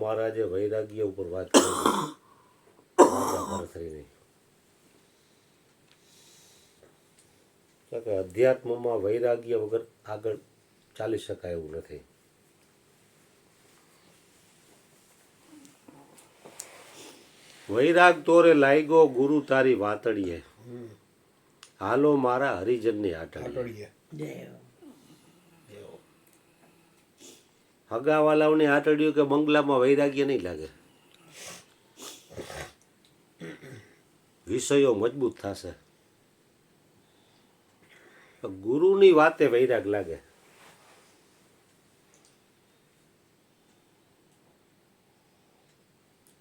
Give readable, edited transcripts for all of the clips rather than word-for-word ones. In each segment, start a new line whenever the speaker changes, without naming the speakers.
મહારાજે વૈરાગ્ય ઉપર વાત કરી રાજા ભરથરીની કે અધ્યાત્મમાં વૈરાગ્ય વગર આગળ ચાલી શકાય એવું નથી. વૈરાગ તોરે લાગ્યો ગુરુ તારી વાતડીએ, હાલો મારા હરિજનની આટડીએ. હગાવાલાઓની આટડીઓ કે બંગલામાં વૈરાગ્ય નહીં લાગે. વિષયો મજબૂત થશે. ગુરુની વાતે વૈરાગ લાગે.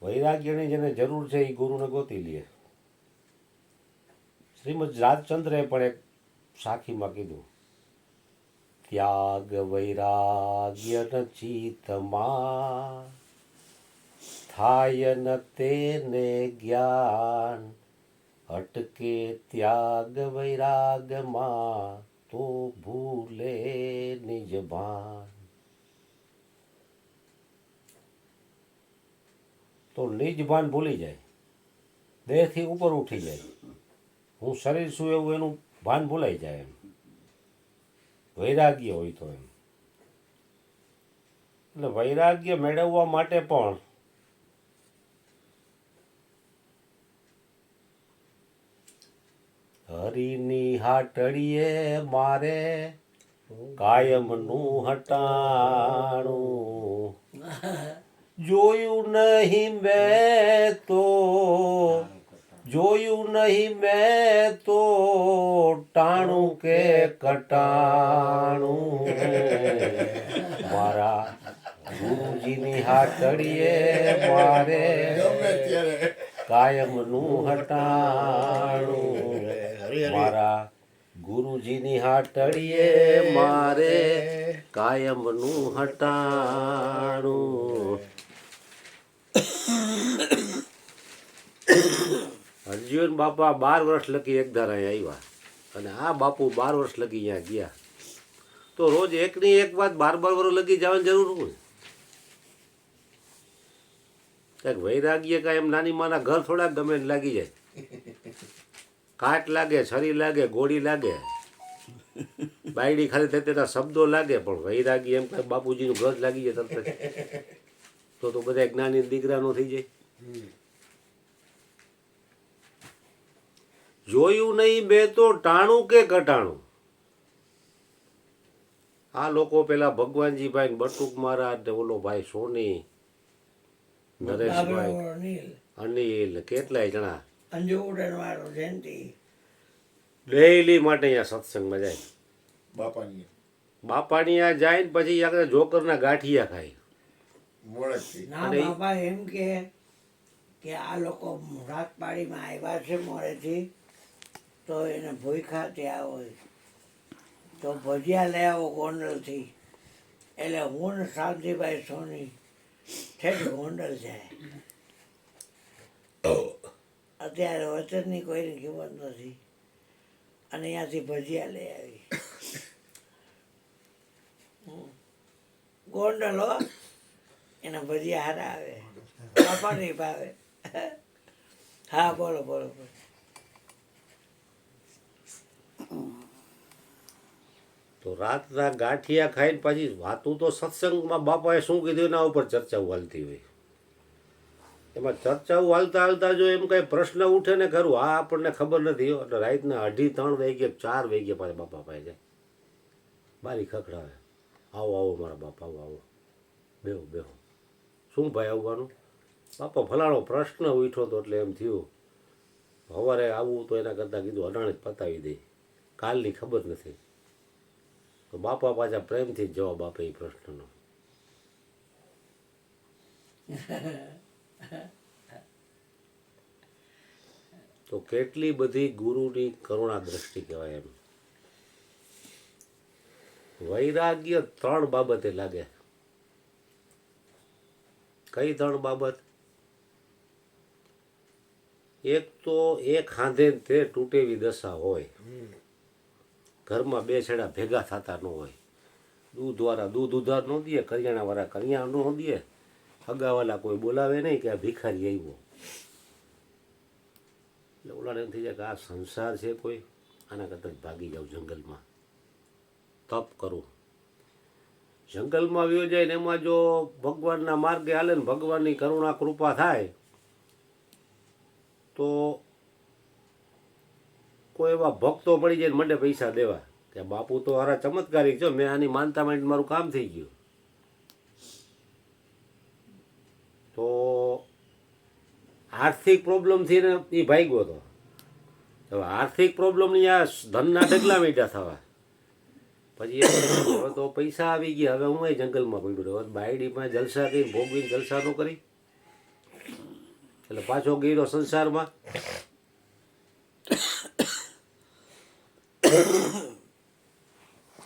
વૈરાગ્યની જેને જરૂર છે એ ગુરુને ગોતી લે. શ્રીમદ રાજચંદ્રે પણ એક સાખીમાં કીધું, ત્યાગ વૈરાગ્ય ન ચિત્તમાં થાય ન તેને જ્ઞાન, અટકે ત્યાગ વૈરાગમાં તો ભૂલે નિજ ભાન. તો નિજ ભાન ભૂલી જાય, દેહથી ઉપર ઉઠી જાય. હું શરીર છું એવું એનું ભાન ભૂલાઈ જાય એમ. વૈરાગ્ય હોય તો એમ. એટલે વૈરાગ્ય મેળવવા માટે પણ હરિની હાટડીએ મારે કાયમનું હટાણું, જોયું નહીં મેં તો ટાણું કે કટાણું. મારા ગુરુજીની હાટડીએ મારે કાયમનું હટાણું. મારા ગુરુજીની હાટડીએ મારે કાયમનું હટાણું. હરજીવન બાપા 12 વર્ષ લગી એક ધારા આવ્યા અને આ બાપુ 12 વર્ષ લગી અહીંયા ગયા. તો રોજ એકની એક વાત 12 વર્ષ લગી જવાની જરૂર હોય? કંઈક વૈરાગ્ય કાંઈ એમ નાની માના ઘર થોડાક ગમે લાગી જાય. કાટ લાગે, છરી લાગે, ગોળી લાગે, બાયડી ખાલી થઈ તેના શબ્દો લાગે, પણ વૈરાગ્ય એમ કાંઈ બાપુજીનું ઘર લાગી જાય તરત તો બધા જ્ઞાની દીકરાનો થઈ જાય. જોયું નહીં બે તો ટાણું કે કટાણું. આ લોકો પેલા ભગવાનજીભાઈ બટુક મહારાજ ને ઓલો ભાઈ સોની, નરેશભાઈ, અનિલ, કેટલાય જણા ડેઈલી માટે અહીંયા સત્સંગમાં જાય. બાપાની આ જાય ને પછી આગળ જોકરના ગાંઠિયા ખાય.
બાપા એમ કે આ લોકો રાતપાડીમાં આવ્યા છે મોડેથી, તો એને ભૂખા ત્યાં હોય તો ભજીયા લઈ આવો ગોંડલથી. એટલે હું ને શાંતિભાઈ સોની ઠેઠ ગોંડલ જાય. અત્યારે વચનની કોઈની કિંમત નથી અને અહીંયાથી ભજીયા લઈ આવી. ગોંડલ હો, એના ભજીયા હારા આવે, બાપા નહીં ભાવે. હા બોલો બોલો બોલો.
તો રાતના ગાંઠિયા ખાઈને પછી વાતું તો સત્સંગમાં બાપાએ શું કીધું એના ઉપર ચર્ચાઓ હાલતી હોય. એમાં ચર્ચાઓ હાલતા હાલતા જો એમ કાંઈ પ્રશ્ન ઉઠે ને ખરું, આ આપણને ખબર નથી. એટલે રાતના 2:30 વાગ્યે 4 વાગ્યે પાછા બાપા પાસે જાય, બારી ખખડાવે, આવો આવો મારા બાપા, આવો આવો, બેહો બેહો. શું ભાઈ આવવાનું? બાપા ફલાણો પ્રશ્ન ઉઠ્યો હતો એટલે એમ થયું, સવારે આવવું તો એના કરતાં કીધું અડાણે જ પતાવી દે, કાલની ખબર નથી. તો બાપા પાછા પ્રેમથી જ જવાબ આપે એ પ્રશ્નનો. તો કેટલી બધી ગુરુની કરુણા દ્રષ્ટિ કહેવાય એમ. વૈરાગ્ય 3 બાબતે લાગે. કઈ 3 બાબત? એક તો એક હાંધે તે તૂટેવી દશા હોય, ઘરમાં 2 છેડા ભેગા થતા ન હોય, દૂધવાળા દૂધ ઉધાર ન દે, કરિયાણાવાળા કરિયાણું ન દે, હગાવાલા કોઈ બોલાવે નહીં કે આ ભિખારી આવ્યો. એટલે ઓલાને એમ થઈ જાય કે આ સંસાર છે કોઈ, આના કરતાં જ ભાગી જાઉં જંગલમાં, તપ કરું. જંગલમાં વયો જાય ને એમાં જો ભગવાનના માર્ગે હાલે ને ભગવાનની કરુણા કૃપા થાય તો કોઈ એવા ભક્તો પડી જાય ને મંડે પૈસા દેવા કે બાપુ તો હારા ચમત્કારિક છો, મેં આની માનતા માંડીને મારું કામ થઈ ગયું. તો આર્થિક પ્રોબ્લેમથી ને એ ભાગ્યો હતો. હવે આર્થિક પ્રોબ્લેમની આ ધનના ઢગલા મીઠા થવા પછી હવે તો પૈસા આવી ગયા, હવે હું જંગલમાં પડ્યો. હવે બાયડીમાં જલસા કરીને ભોગવીને જલસા ન કરી એટલે પાછો ગયો સંસારમાં.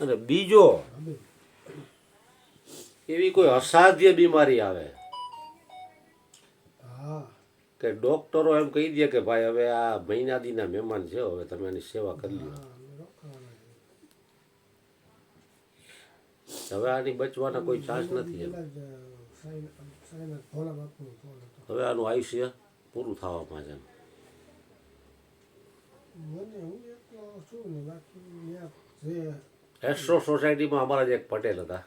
અને બીજો એવી કોઈ અસાધ્ય બીમારી આવે કે ડોક્ટરો એમ કહી દે કે ભાઈ હવે આ મહિનાદીના મહેમાન છે, હવે તમે એની સેવા કરી લો. હવે આની બચવાના કોઈ ચાન્સ નથી એમ. હવે આનું આયુષ્ય પૂરું થવામાં છે. એસ્ટ્રો સોસાયટીમાં અમારા જ એક પટેલ હતા,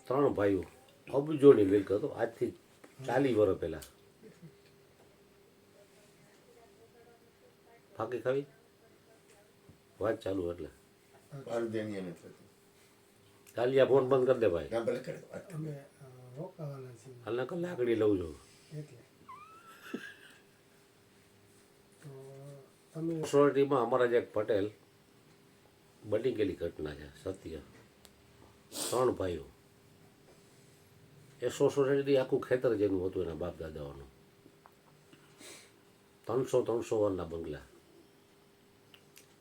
3 ભાઈઓ, અબજોની મિલ્ક હતો, આજથી 40 વર્ષ પહેલાં. ફાંકી ખાવી વાત ચાલુ એટલે કાલિયા ફોન બંધ કરી દે ભાઈ, હાલ નકલ લાકડી લઉં છું. સોસાયટીમાં અમારા જ એક પટેલ બની ગયેલી ઘટના છે સત્ય. 3 ભાઈઓ, એ સોસાયટી આખું ખેતર જેનું હતું એના બાપ દાદાઓનું, 300 વર્ષના બંગલા.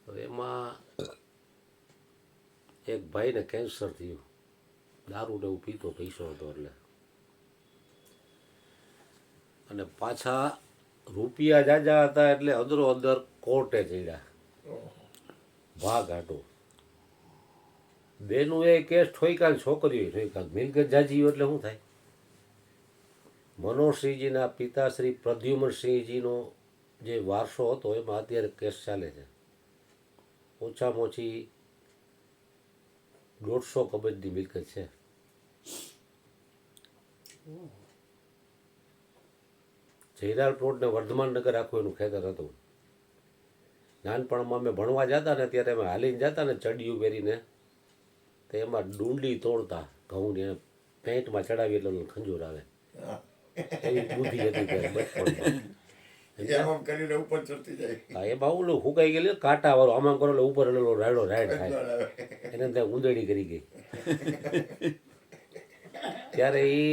હવે એમાં એક ભાઈને કેન્સર થયું, દારૂ ને એવું પીતો, પૈસો હતો એટલે, અને પાછા રૂપિયા જાજા હતા એટલે અંદરો અંદર કોર્ટે ચડ્યા ભાગ હાટું. બેનું એ કેસ ઠોઈકા, છોકરીઓ ઠોઈકા. મિલકત જાજી એટલે શું થાય? મનોહરસિંહજીના પિતા શ્રી પ્રદ્યુમનસિંહજીનો જે વારસો હતો એમાં અત્યારે કેસ ચાલે છે. ઓછામાં ઓછી 150 કબજની મિલકત છે. જયરાલ પ્લોટ ને વર્ધમાન નગર આખું એનું ખેતર હતું. નાનપણમાં અમે ભણવા જતા ને ત્યારે અમે હાલીને જતા ને ચડિયું પહેરીને, તો એમાં ડુંડી તોડતા ઘઉંને પેન્ટમાં ચડાવી એટલે ખંજોર આવે. એવી બુદ્ધિ હતી ત્યારે બચપણમાં. હા, એમાં ઓલું હુકાઈ ગયેલું કાંટા વાળું, આમ કરો એટલે ઉપર રાયડો રાયડ થાય, એને ત્યાં ઉંદરડી કરી ગઈ. ત્યારે એ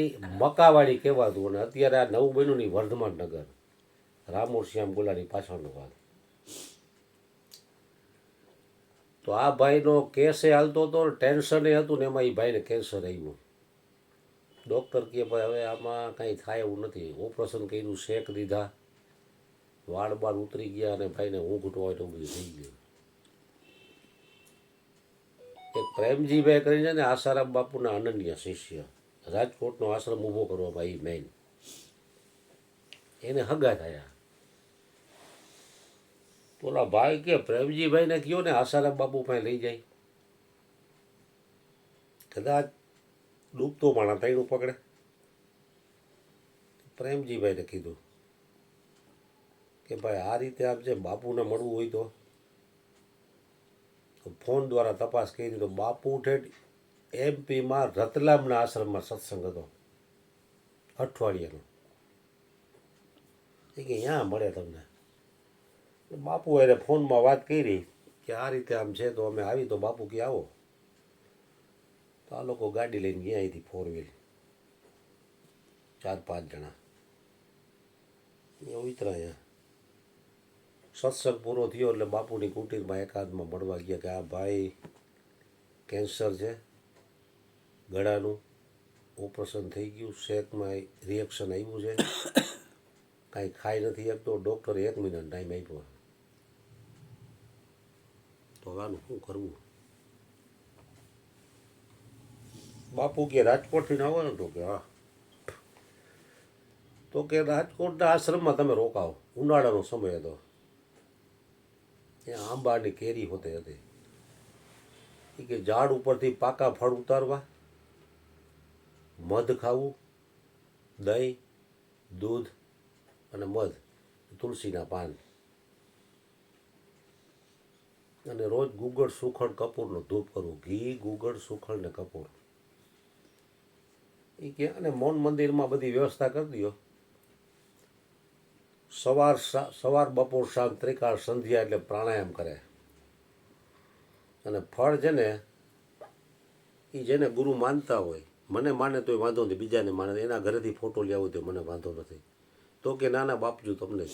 મકાવાડી કહેવાતું. અને અત્યારે આ નવું બન્યું ને વર્ધમાન નગર, રામોશ્યામ ગોલાની પાછળનો ભાગ. તો આ ભાઈનો કેસે હાલતો હતો, ટેન્શન એ હતું ને એમાં એ ભાઈને કેન્સર આવ્યું. ડૉક્ટર કહે ભાઈ હવે આમાં કાંઈ થાય એવું નથી. ઓપરેશન કર્યું, શેક દીધા, વાળ બાળ ઉતરી ગયા અને ભાઈને ઊંઘ હોય તો બધું થઈ ગયું. એક પ્રેમજીભાઈ કરીને ને આસારામ બાપુના અનન્ય શિષ્ય, રાજકોટનો આશ્રમ ઊભો કરવામાં એ મેઇન, એને હગા થયા. ઓલા ભાઈ કે પ્રેમજીભાઈને કહો ને આસારામ બાપુ પાસે લઈ જાય. કદાચ ડૂબતો માણા તૈણું પકડે. પ્રેમજીભાઈને કીધું કે ભાઈ આ રીતે આપ જે બાપુને મળવું હોય તો ફોન દ્વારા તપાસ કરી. તો બાપુ ઠેઠ એમપીમાં રતલામના આશ્રમમાં સત્સંગ હતો અઠવાડિયાનો. એ કે અહીંયા મળે તમને. બાપુ એને ફોનમાં વાત કરી કે આ રીતે આમ છે, તો અમે આવી. તો બાપુ કે આવો. તો આ લોકો ગાડી લઈને ગયા અહીંથી, 4 વ્હીલ, 4-5 જણા અહીંયા ઉતરાયા. સત્સંગ પૂરો થયો એટલે બાપુની કુટીરમાં એકાદમાં મળવા ગયા કે આ ભાઈ કેન્સર છે, ગળાનું ઓપરેશન થઈ ગયું, શેકમાં રિએક્શન આવ્યું છે, કાંઈ ખાઈ નથી શકતો, ડૉક્ટરે 1 મહિનાનો ટાઈમ આપ્યો. તો આનું શું કરવું? બાપુ કે રાજકોટથી આવો ને? તો કે હા. તો કે રાજકોટના આશ્રમમાં તમે રોકાઓ. ઉનાળાનો સમય હતો, ત્યાં આંબાની કેરી હોતી હતી. એ કે ઝાડ ઉપરથી પાકા ફળ ઉતારવા, મધ ખાવું, દહીં, દૂધ અને મધ, તુલસીના પાન, અને રોજ ગુગળ સુખડ કપૂરનો ધૂપ કરવું. ઘી, ગુગળ, સુખડ ને કપૂર. એ કે અને મૌન મંદિરમાં બધી વ્યવસ્થા કરી દો. સવાર બપોર સાંજ ત્રિકાળ સંધ્યા એટલે પ્રાણાયામ કરે. અને ફળ છે ને એ જેને ગુરુ માનતા હોય, મને માને તોય વાંધો નથી, બીજાને માને એના ઘરેથી ફોટો લેવો તો મને વાંધો નથી. તો કે નાના બાપજુ તમને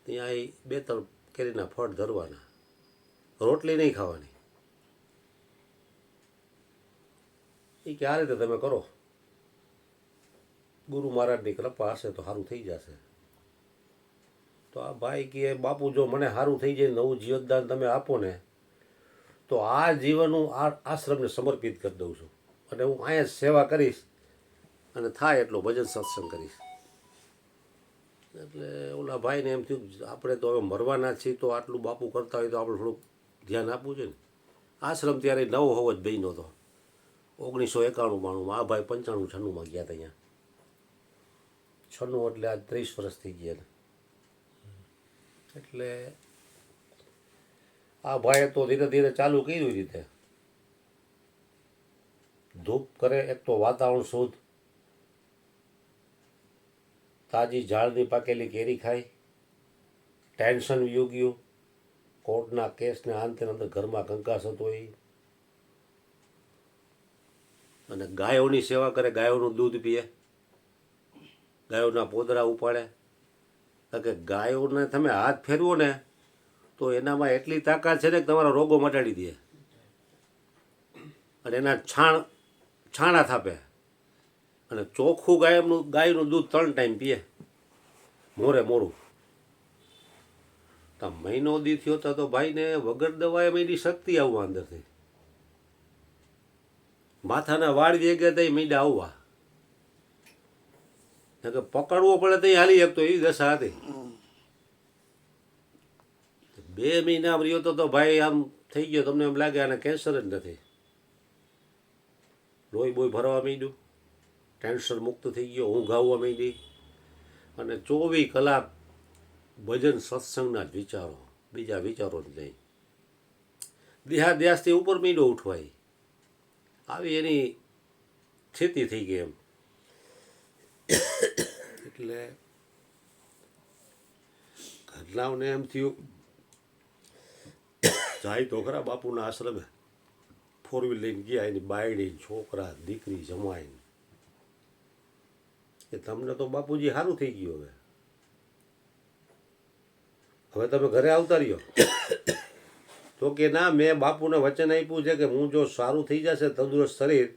ત્યાં એ 2-3 કેરીના ફળ ધરવાના, રોટલી નહીં ખાવાની. એ કે આ રીતે તમે કરો, ગુરુ મહારાજની કૃપા હશે તો સારું થઈ જશે. તો આ ભાઈ કે બાપુ જો મને સારું થઈ જાય, નવું જીવતદાન તમે આપો ને, તો આ જીવન હું આ આશ્રમને સમર્પિત કરી દઉં છું, અને હું અહીંયા જ સેવા કરીશ, અને થાય એટલો ભજન સત્સંગ કરીશ. એટલે ઓલા ભાઈને એમ થયું આપણે તો હવે મરવાના છીએ, તો આટલું બાપુ કરતા હોય તો આપણે થોડુંક ધ્યાન આપવું છે ને. આશ્રમ ત્યારે નવો હોવો જ બહેનો હતો, 1991-92. આ ભાઈ 95-96 ગયા હતા અહીંયા. 96 એટલે આજ 30 વર્ષ થઈ ગયા ને. એટલે આ ભાઈએ તો ધીરે ધીરે ચાલુ કર્યું રીતે. ધૂપ કરે, એક તો વાતાવરણ શુદ્ધ, તાજી ઝાડની પાકેલી કેરી ખાય, ટેન્શન વયું ગયું, કોર્ટના કેસને આંતે અંદર ઘરમાં કંકાસ હતો એ. અને ગાયોની સેવા કરે, ગાયોનું દૂધ પીએ, ગાયોના પોદરા ઉપાડે. કારણ કે ગાયોને તમે હાથ ફેરવો ને તો એનામાં એટલી તાકાત છે ને કે તમારા રોગો મટાડી દે. અને એના છાણા થાપે. અને ચોખ્ખું ગાયનું દૂધ 3 ટાઈમ પીએ, મોરે મોરું. તો મહિનો દી થયો તો ભાઈને વગર દવાએ માંડી શક્તિ આવવા અંદરથી. માથાના વાળ વેગે તો મીંડા આવવા, કે પકડવો પડે તો હાલી શકતો, એવી દશા હતી. 2 મહિના રહ્યો તો ભાઈ આમ થઈ ગયો, તમને એમ લાગે આને કેન્સર જ નથી. લોહી બોય ભરવા માંડ્યું, ટેન્શન મુક્ત થઈ ગયો, ઊંઘ આવવા માંડી, અને 24 કલાક ભજન સત્સંગના જ વિચારો, બીજા વિચારો જ નહીં. દેહાદ્યાસથી ઉપર મીંડો ઉઠવાય, આવી એની સ્થિતિ થઈ ગઈ એમ. એટલે ઘરનાઓને એમ થયું જાય તો ખરા બાપુના આશ્રમે. 4 વ્હીલ લઈને ગયા, એની બાયડી, છોકરા, દીકરી જમાઈને, કે તમને તો બાપુજી સારું થઈ ગયું, હવે તમે ઘરે આવતા રહ્યો. તો કે ના, મેં બાપુને વચન આપ્યું છે કે હું જો સારું થઈ જશે તંદુરસ્ત શરીર,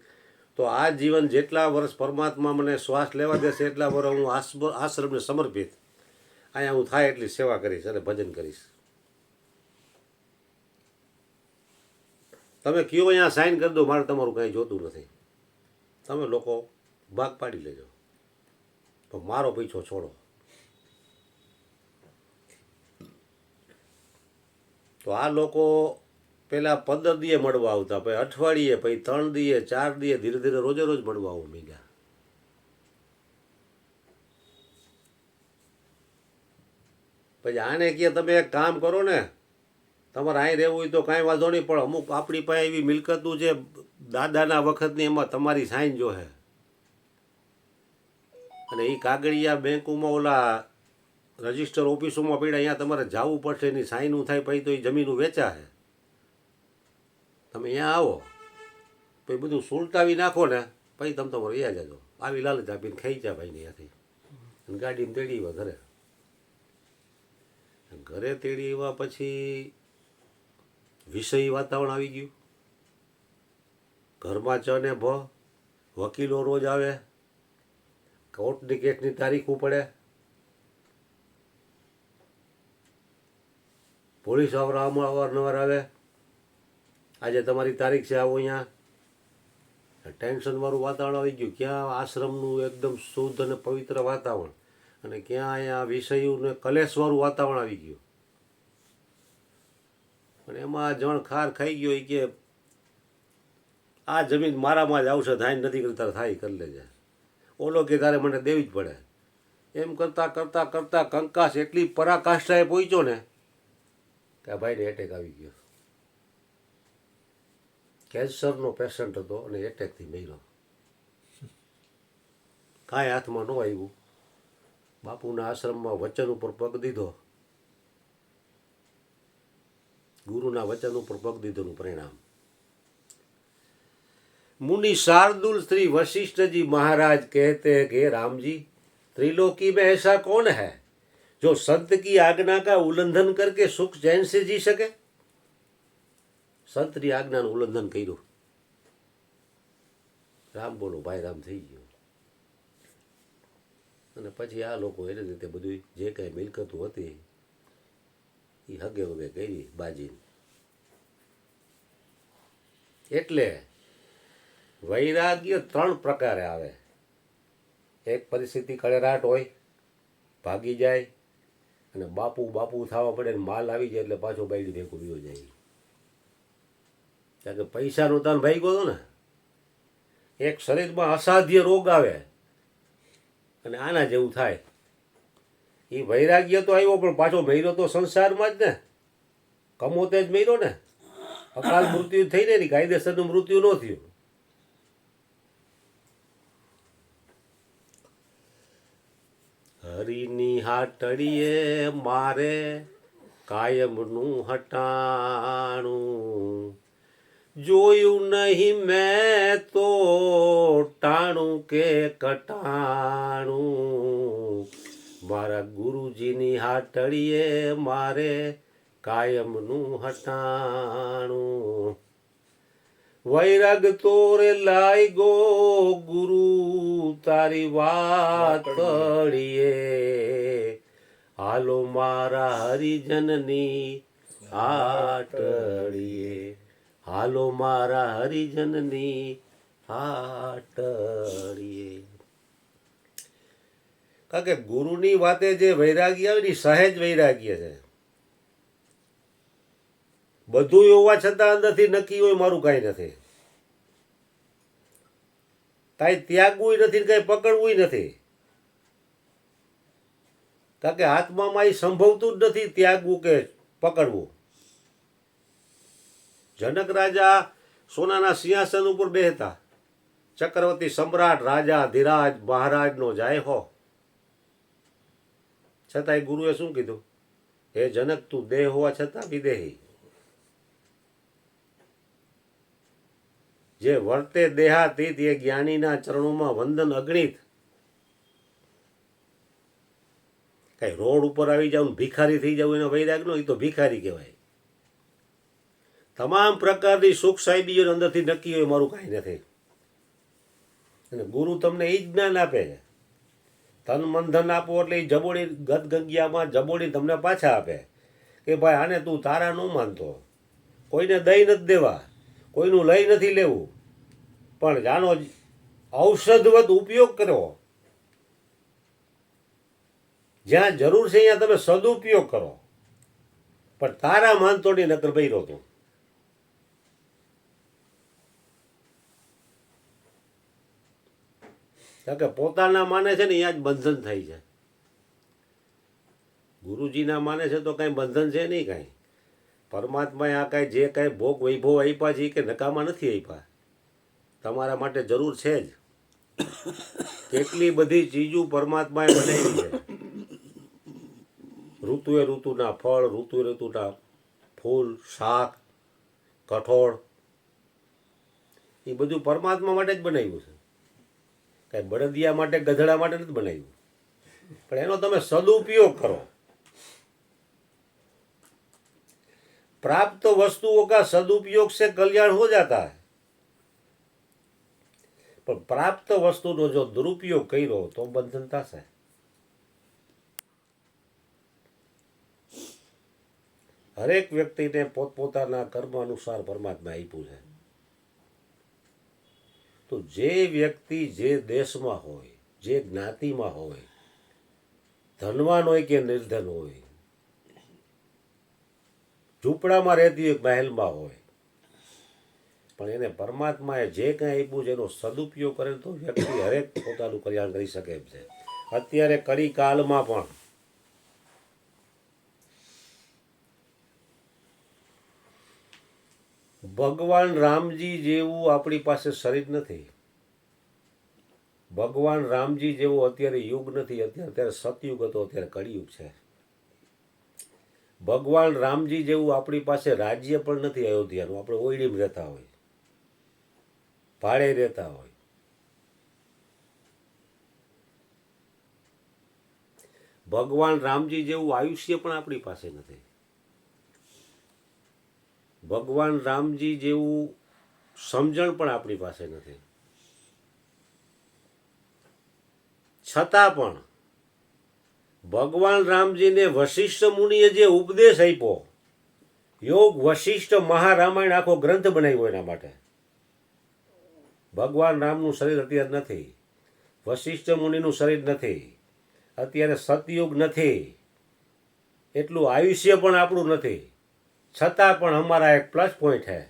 તો આ જીવન જેટલા વર્ષ પરમાત્મા મને શ્વાસ લેવા દેશે એટલા વર્ષ હું આશ્રમને સમર્પિત, અહીંયા હું થાય એટલી સેવા કરીશ અને ભજન કરીશ. તમે કયો અહીંયા સાઈન કરી દો, મારે તમારું કાંઈ જોતું નથી, તમે લોકો ભાગ પાડી લેજો, પણ મારો પીછો છોડો. તો આ લોકો પહેલાં 15 દીએ મળવા આવતા, પછી અઠવાડિયે, પછી 3 દીએ, 4 દીએ, ધીરે ધીરે રોજે રોજ મળવા આવવા માંડ્યા. પછી આને કહે તમે એક કામ કરો ને, તમારે અહીં રહેવું હોય તો કાંઈ વાંધો નહીં, પણ અમુક આપણી પાસે એવી મિલકતું છે દાદાના વખતની, એમાં તમારી સાઈન જોહે. અને એ કાગળિયા બેંકોમાં ઓલા રજિસ્ટર ઓફિસોમાં પડ્યા, અહીંયા તમારે જવું પડશે, એની સાઈનું થાય, પછી તો એ જમીનું વેચાશે. તમે અહીંયા આવો, પછી બધું સુલટાવી નાખો ને, પછી તમે તમારે વ્યા જાજો. આવી લાલચ આપીને ખાઈ જા ભાઈને ત્યાંથી, અને ગાડીમાં તેડી આવ્યા ઘરે. ઘરે તેડી આવ્યા પછી વિષયી વાતાવરણ આવી ગયું. ઘરમાં ચ ને ભ, વકીલો રોજ આવે, કોર્ટની કેસની તારીખો પડે, પોલીસ અવારનવાર આવે, આજે તમારી તારીખ છે, આવો અહીંયા. ટેન્શનવાળું વાતાવરણ આવી ગયું. ક્યાં આશ્રમનું એકદમ શુદ્ધ અને પવિત્ર વાતાવરણ, અને ક્યાં અહીંયા વિષયોને કલેશવાળું વાતાવરણ આવી ગયું. અને એમાં જણ ખાર ખાઈ ગયો એ કે આ જમીન મારામાં જ આવશે, થાય નથી કરતા થાય કરી લેજે. ઓલો કે તારે મને દેવી જ પડે. એમ કરતાં કરતાં કરતાં કંકાસ એટલી પરાકાષ્ઠાએ પહોંચ્યો ને કે આ ભાઈને એટેક આવી ગયો. કેન્સરનો પેશન્ટ હતો અને એટેકથી મર્યો. કાંઈ હાથમાં ન આવ્યું. બાપુના આશ્રમમાં વચન ઉપર પગ દીધો, ગુરુના વચન ઉપર પગ દીધોનું પરિણામ. मुनि शार्दुल श्री वशिष्ठ जी महाराज कहते हैं कि राम जी, त्रिलोकी में ऐसा कौन है जो संत की आज्ञा का उल्लंघन करके सुख चैन से जी सके. संतની આજ્ઞાનું ઉલ્લંઘન કર્યું. રામ બોલો ભાઈ રામ થઈ ગયો. અને પછી આ લોકો એને રીતે બધું જે કાંઈ મિલકતો હતી એ હગે વગે કરી બાજીને. એટલે વૈરાગ્ય 3 પ્રકારે આવે. એક પરિસ્થિતિ કળેરાટ હોય, ભાગી જાય અને બાપુ બાપુ થવા પડે ને માલ આવી જાય એટલે પાછો બાયડી ભેગો વિયો જાય. કારણ કે પૈસાનો તાન ભાગ્યો હતો ને. એક શરીરમાં અસાધ્ય રોગ આવે અને આના જેવું થાય. એ વૈરાગ્ય તો આવ્યો પણ પાછો મર્યો તો સંસારમાં જ ને, કમોતે જ મર્યો ને. અકાલ મૃત્યુ થઈ ને કાયદેસરનું મૃત્યુ ન થયું. હરિની હાટડીએ મારે કાયમનું હટાણું, જોયું નહીં મેં તો ટાણું કે કટાણું. મારા ગુરુજીની હાટડીએ મારે કાયમનું હટાણું. વૈરાગ તોરે લાઈ ગો ગુરુ તારી વાત પડીએ, હાલો મારા હરિજનની હાટડીએ, હાલો મારા હરિજનની હાટડીએ. કારણ કે ગુરુની વાતે જે વૈરાગ્ય આવે ને સહેજ વૈરાગ્ય છે. બધું હોવા છતાં અંદરથી નક્કી હોય મારું કાંઈ નથી, કાંઈ ત્યાગવું નથી, કાંઈ પકડવું નથી. કારણ કે આત્મામાં એ સંભવતું જ નથી ત્યાગવું કે પકડવું. જનક રાજા સોનાના સિંહાસન ઉપર બેહતા, ચક્રવર્તી સમ્રાટ રાજા ધીરાજ મહારાજનો જાય હો, છતાંય ગુરુએ શું કીધું? હે જનક, તું દેહ હોવા છતાં વિદેહી. જે વર્તે દેહાતીત એ જ્ઞાનીના ચરણોમાં વંદન અગણિત. કઈ રોડ ઉપર આવી જાવ ભિખારી થઈ જાવ એનો વૈરાગ નો, એ તો ભિખારી કહેવાય. તમામ પ્રકારની સુખ સાહેબીઓ અંદરથી નક્કી હોય મારું કાંઈ નથી. અને ગુરુ તમને એ જ જ્ઞાન આપે છે. તન મન ધન આપો એટલે એ જબોડી ગદગંગિયામાં જબોડી તમને પાછા આપે કે ભાઈ આને તું તારા ન માનતો, કોઈને દઈ નથી દેવા, કોઈનું લઈ નથી લેવું, પણ આનો ઔષધવત ઉપયોગ કરો. જ્યાં જરૂર છે અહીંયા તમે સદુપયોગ કરો, પણ તારા માનતો ની નકર બૈરો તું. કારણ કે પોતાના માને છે ને અહીંયા જ બંધન થાય છે. ગુરુજીના માને છે તો કાંઈ બંધન છે નહીં કાંઈ. પરમાત્માએ આ કાંઈ જે કાંઈ ભોગ વૈભવ આપ્યા છે કે નકામા નથી આપ્યા, તમારા માટે જરૂર છે જ. કેટલી બધી ચીજો પરમાત્માએ બનાવી છે. ઋતુએ ઋતુના ફળ, ઋતુએ ઋતુના ફૂલ, શાક, કઠોળ, એ બધું પરમાત્મા માટે જ બનાવ્યું છે. કાંઈ બળદિયા માટે ગધડા માટે નથી બનાવ્યું. પણ એનો તમે સદુપયોગ કરો. प्राप्त वस्तुओं का सदुपयोग से कल्याण हो जाता है, पर प्राप्त वस्तुનો જો દુરુપયોગ કર્યો તો બંધન થશે. હરેક વ્યક્તિને પોતપોતાના કર્મ અનુસાર પરમાત્મા આપ્યું છે. તો જે વ્યક્તિ જે દેશમાં હોય, જે જ્ઞાતિમાં હોય, ધનવાન હોય કે નિર્ધન હોય, ઝૂંપડામાં રહેતી હોય મહેલમાં હોય, પણ એને પરમાત્માએ જે કાંઈ આપ્યું છે એનો સદુપયોગ કરે તો વ્યક્તિ હરેક પોતાનું કલ્યાણ કરી શકે એમ છે. અત્યારે કળી કાળમાં પણ ભગવાન રામજી જેવું આપણી પાસે શરીર નથી, ભગવાન રામજી જેવો અત્યારે યુગ નથી. અત્યારે સતયુગ હતો, અત્યારે કળિયુગ છે. ભગવાન રામજી જેવું આપણી પાસે રાજ્ય પણ નથી અયોધ્યાનું. આપણે ઓયડીમાં રહેતા હોય, ભાડે રહેતા હોય. ભગવાન રામજી જેવું આયુષ્ય પણ આપણી પાસે નથી. ભગવાન રામજી જેવું સમજણ પણ આપણી પાસે નથી. છતાં પણ ભગવાન રામજીને વશિષ્ઠ મુનિએ જે ઉપદેશ આપ્યો, યોગ વશિષ્ઠ મહારામાયણ આખો ગ્રંથ બનાવ્યો એના માટે. ભગવાન રામનું શરીર અત્યારે નથી, વશિષ્ઠ મુનિનું શરીર નથી, અત્યારે સતયુગ નથી, એટલું આયુષ્ય પણ આપણું નથી. છતાં પણ हमारा एक प्लस पॉइंट है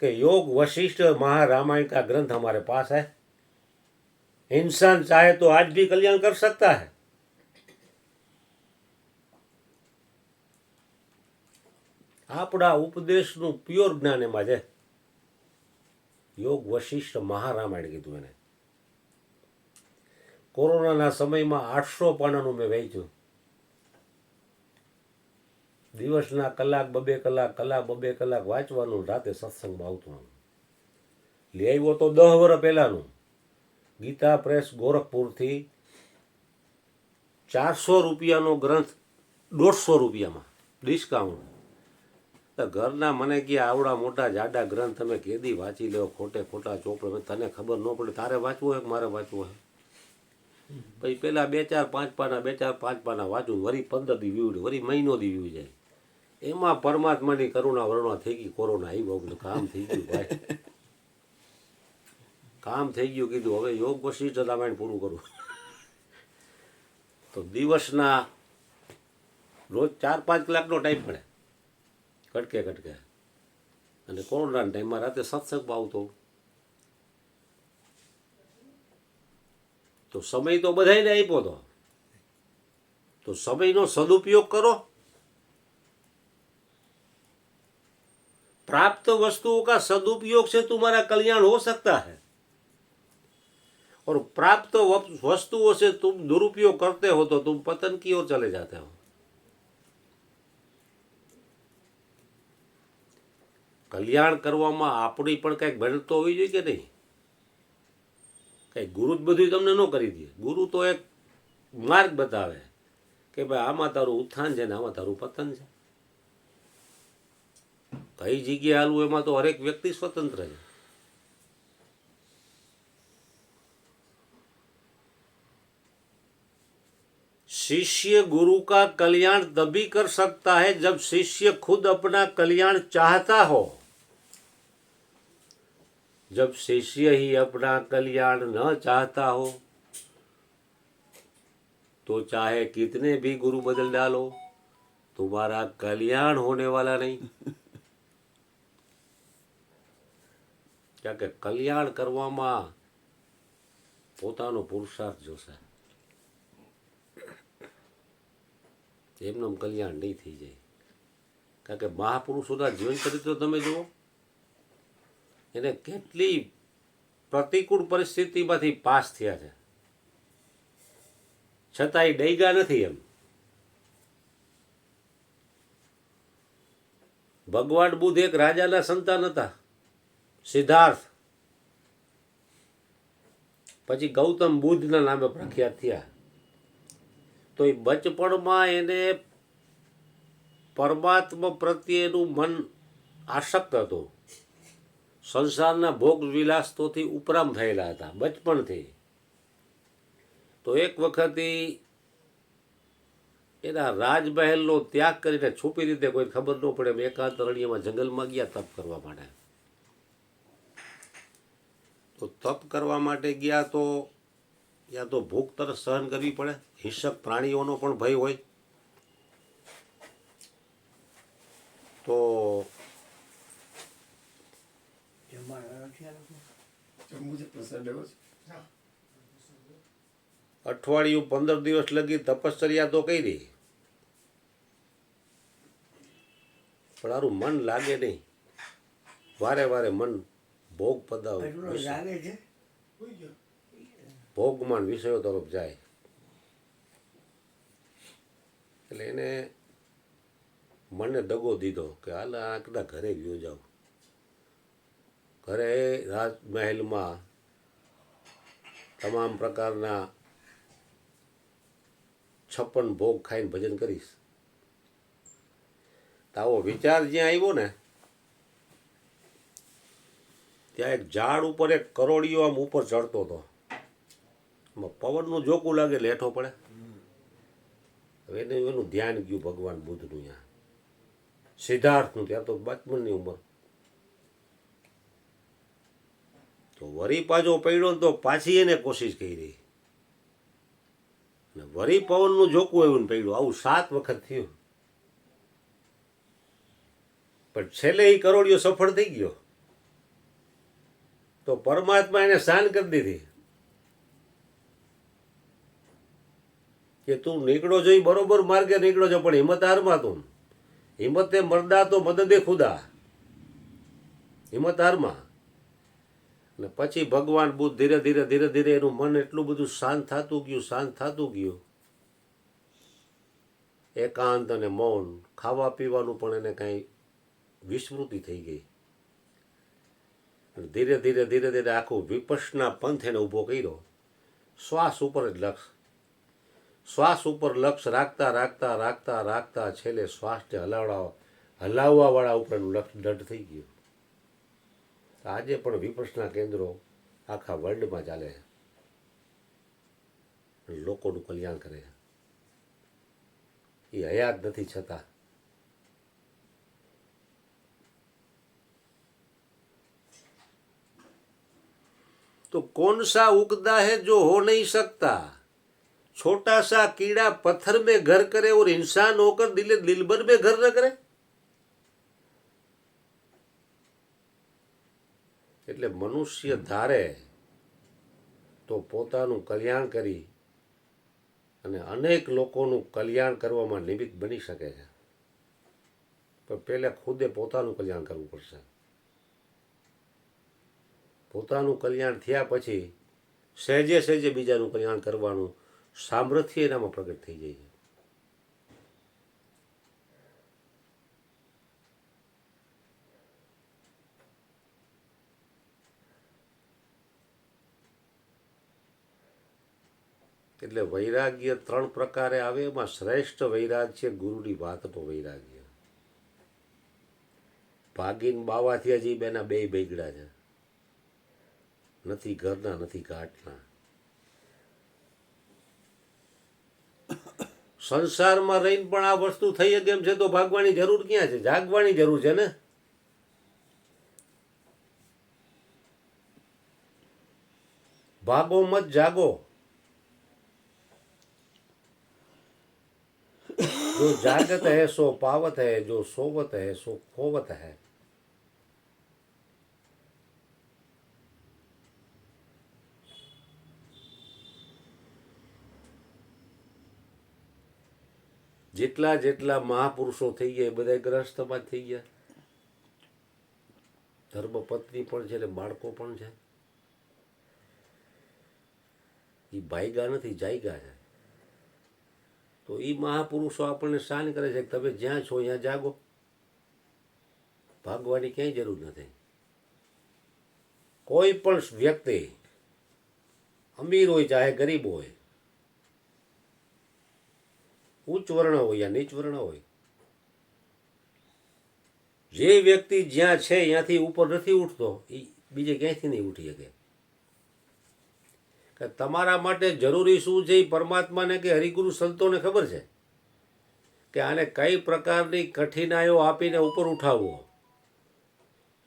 कि योग वशिष्ठ महारामायण का ग्रंथ हमारे पास है. इंसान चाहे तो आज भी कल्याण कर सकता है. આપણા ઉપદેશનું પ્યોર જ્ઞાન એમાં છે. યોગ વશિષ્ઠ મહારામાયણ કીધું એને. કોરોનાના સમયમાં 800 પાનાનું મેં વાંચ્યું. દિવસના કલાક બબે કલાક વાંચવાનું, રાતે સત્સંગમાં આવતું. લઈ આવ્યો તો 10 વર્ષ પહેલાનું. ગીતા પ્રેસ ગોરખપુરથી 400 રૂપિયાનો ગ્રંથ 150 રૂપિયામાં ડિસ્કાઉન્ટ. તો ઘરના મને કહે આવડા મોટા જાડા ગ્રંથ તમે કેદી વાંચી લો, ખોટા ચોપડે, તને ખબર ન પડે, તારે વાંચવું હોય કે મારે વાંચવું હોય. પછી પેલા 2-4-5 પાના વાંચું, વળી 15 દી વ્યૂ, વળી મહિનો દી વ્યૂ જાય. એમાં પરમાત્માની કરુણા વરુણા થઈ ગઈ. કોરોના આવ્યો, કામ થઈ ગયું ભાઈ, કામ થઈ ગયું. કીધું હવે યોગ વશિષ્ઠ રામાયણ પૂરું કરું. તો દિવસના રોજ 4-5 કલાકનો ટાઈમ મળે, કટકે. અને કોરોનાના ટાઈમમાં રાતે સત્સંગમાં આવતો. તો સમય તો બધાને આપ્યો તો સમયનો સદુપયોગ કરો. प्राप्त वस्तुओं का सदुपयोग से तुम्हारा कल्याण हो सकता है, और प्राप्त वस्तुओं से तुम दुरुपयोग करते हो तो तुम पतन की ओर चले जाते हो. કલ્યાણ કરવામાં આપણી પણ કંઈક મહેનત તો હોવી જોઈએ કે નહીં? કંઈ ગુરુ જ બધું તમને ન કરી દે. ગુરુ તો એક માર્ગ બતાવે કે ભાઈ આમાં તારું ઉત્થાન છે ને આમાં તારું પતન છે. કઈ જગ્યાએ હાલવું એમાં તો હરેક વ્યક્તિ સ્વતંત્ર છે. शिष्य गुरु का कल्याण तभी कर सकता है जब शिष्य खुद अपना कल्याण चाहता हो. जब शिष्य ही अपना कल्याण न चाहता हो तो चाहे कितने भी गुरु बदल डालो, तुम्हारा कल्याण होने वाला नहीं. क्या કે કલ્યાણ કરવામાં પોતાનો પુરુષાર્થ જોશે. એમનું કલ્યાણ નહીં થઈ જાય. કારણ કે મહાપુરુષોના જીવન ચરિત્ર તમે જુઓ, એને કેટલી પ્રતિકૂળ પરિસ્થિતિમાંથી પાસ થયા છે, છતાં એ ડૈગા નથી. એમ ભગવાન બુદ્ધ એક રાજાના સંતાન હતા, સિદ્ધાર્થ. પછી ગૌતમ બુદ્ધના નામે પ્રખ્યાત થયા. તો એ બચપણમાં એને પરમાત્મા પ્રત્યેનું મન આસક્ત હતું. સંસારના ભોગ વિલાસતોથી ઉપરામ થયેલા હતા બચપણથી. તો એક વખત એના રાજમહેલનો ત્યાગ કરીને છુપી રીતે કોઈ ખબર ન પડે એકાંત અરણ્યમાં જંગલમાં ગયા તપ કરવા માટે. તો તપ કરવા માટે ગયા તો યા તો ભૂખ તરસ સહન કરવી પડે, હિંસક પ્રાણીઓનો પણ ભય હોય. તો
જમવાનું નથી આ લોકો?
જમવું છે, પ્રસાદ લેવો છે.
અઠવાડિયું 15 દિવસ લગી તપશ્ચર્યા તો કરી, પણ તારું મન લાગે નહીં. વારે વારે મન ભોગ પદાવ
એટલું જાગે છે.
ભોગમાન વિષયો તરફ જાય. એટલે એને મને દગો દીધો કે હાલ આ કદાચ ઘરે ગયો જાઉં. ઘરે રાજમહેલમાં તમામ પ્રકારના 56 ભોગ ખાઈને ભજન કરીશ. તો આવો વિચાર જ્યાં આવ્યો ને, ત્યાં એક ઝાડ ઉપર એક કરોડિયો આમ ઉપર ચડતો હતો. એમાં પવનનું જોકું લાગે એટલે હેઠો પડે. હવે એનું ધ્યાન ગયું ભગવાન બુદ્ધનું. ત્યાં સિદ્ધાર્થનું, ત્યાં તો બચપનની ઉંમર. તો વરી પાછો પડ્યો ને તો પાછી એને કોશિશ કરી, અને વરી પવનનું જોકું આવ્યું ને પડ્યું. આવું 7 વખત થયું. પણ છેલ્લે એ કરોડિયો સફળ થઈ ગયો. તો પરમાત્મા એને શાન કરી દીધી કે તું નીકળો જો, બરોબર માર્ગે નીકળો છો, પણ હિંમત હારમાં તું. હિંમતે મરદા તો મદદે ખુદા. હિંમત હારમાં. અને પછી ભગવાન બુદ્ધ ધીરે ધીરે ધીરે ધીરે એનું મન એટલું બધું શાંત થતું ગયું, શાંત થતું ગયું. એકાંત અને મૌન, ખાવા પીવાનું પણ એને કાંઈ વિસ્મૃતિ થઈ ગઈ. ધીરે ધીરે ધીરે ધીરે આખું વિપસના પંથ એને ઊભો કર્યો. શ્વાસ ઉપર જ લક્ષ, શ્વાસ ઉપર લક્ષ રાખતા રાખતા રાખતા રાખતા છેલ્લે શ્વાસને હલાવવાવાળા ઉપર એનું લક્ષ દઢ થઈ ગયું. આજે પણ વિપસના કેન્દ્રો આખા વર્લ્ડમાં ચાલે છે, લોકોનું કલ્યાણ કરે છે. એ હયાત નથી છતાં. तो कौन सा उगदा है जो हो नहीं सकता, छोटा सा कीड़ा पत्थर में घर करे और इंसान होकर दिलबर में घर न करे. એટલે મનુષ્ય ધારે તો પોતાનું કલ્યાણ કરી અને અનેક લોકોનું કલ્યાણ કરવામાં નિમિત્ત બની શકે છે. પણ પહેલાં ખુદે પોતાનું કલ્યાણ કરવું પડશે. પોતાનું કલ્યાણ થયા પછી સહેજે સહેજે બીજાનું કલ્યાણ કરવાનું સામર્થ્ય એનામાં પ્રગટ થઈ જાય છે. એટલે વૈરાગ્ય 3 પ્રકારે આવે. એમાં શ્રેષ્ઠ વૈરાગ છે ગુરુની વાતનો વૈરાગ્ય. ભાગીને બાવા થયા જે બેના 2 બગડ્યા છે. નથી ઘરના નથી ઘાટના. સંસારમાં રહીને પણ આ વસ્તુ થઈ શકે એમ છે તો ભાગવાની જરૂર ક્યાં છે? જાગવાની જરૂર છે ને. ભાગો મત જાગો. जो जागत है सो पावत है, जो सोवत है सो खोवत है. જેટલા જેટલા મહાપુરુષો થઈ ગયા એ બધા ગ્રહસ્થમાં જ થઈ ગયા. ધર્મપત્ની પણ છે ને બાળકો પણ છે. એ ભાઈગા નથી, જાયગા છે. તો એ મહાપુરુષો આપણને શાન કરે છે કે તમે જ્યાં છો ત્યાં જાગો. ભાગવાની ક્યાંય જરૂર નથી. કોઈ પણ વ્યક્તિ અમીર હોય ચાહે ગરીબ હોય, ઉચ્ચ વર્ણ હોય યા નીચ વર્ણ હોય, જે વ્યક્તિ જ્યાં છે ત્યાંથી ઉપર નથી ઉઠતો એ બીજે ક્યાંયથી નહીં ઉઠી શકે. કે તમારા માટે જરૂરી શું છે એ પરમાત્માને કે હરિગુરુ સંતોને ખબર છે કે આને કઈ પ્રકારની કઠિનાઈઓ આપીને ઉપર ઉઠાવવો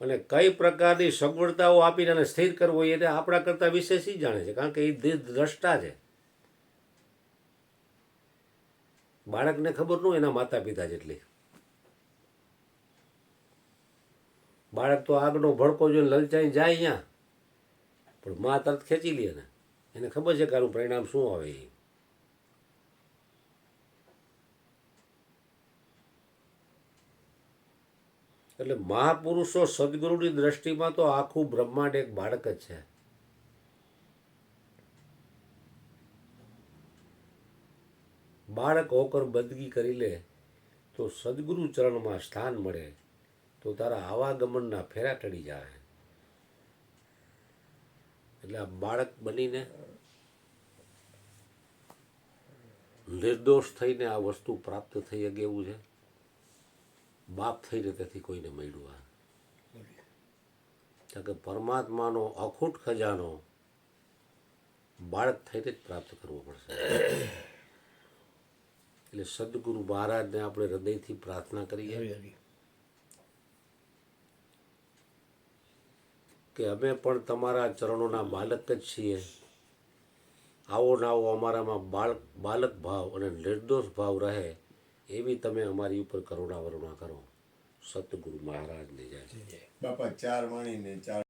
અને કઈ પ્રકારની સગવડતાઓ આપીને આને સ્થિર કરવો એને આપણા કરતાં વિશેષ જાણે છે. કારણ કે એ દ્રષ્ટા છે. બાળકને ખબર ન હોય એના માતા પિતા જેટલી. બાળક તો આગનો ભડકો જોઈને લલચાઈ જાય અહીંયા, પણ મા તરત ખેંચી લે ને, એને ખબર છે કે આનું પરિણામ શું આવે એ. એટલે મહાપુરુષો સદગુરુની દ્રષ્ટિમાં તો આખું બ્રહ્માંડ એક બાળક જ છે. બાળક હોકર બંદગી કરી લે તો સદગુરુ ચરણમાં સ્થાન મળે તો તારા આવાગમનના ફેરા ટળી જાય. એટલે આ બાળક બનીને નિર્દોષ થઈને આ વસ્તુ પ્રાપ્ત થઈ શકે એવું છે. બાપ થઈને તેથી કોઈને મળ્યું આ કારણ કે પરમાત્માનો અખૂટ ખજાનો બાળક થઈને જ પ્રાપ્ત કરવો પડશે. એટલે સદગુરુ મહારાજને આપણે હૃદયથી પ્રાર્થના કરીએ કે અમે પણ તમારા ચરણોના બાલક જ છીએ. આવો ને આવો અમારામાં બાલક ભાવ અને નિર્દોષ ભાવ રહે એવી તમે અમારી ઉપર કરુણા વરુણા કરો. સતગુરુ મહારાજને જય.
બાપા 4 વાણીને 4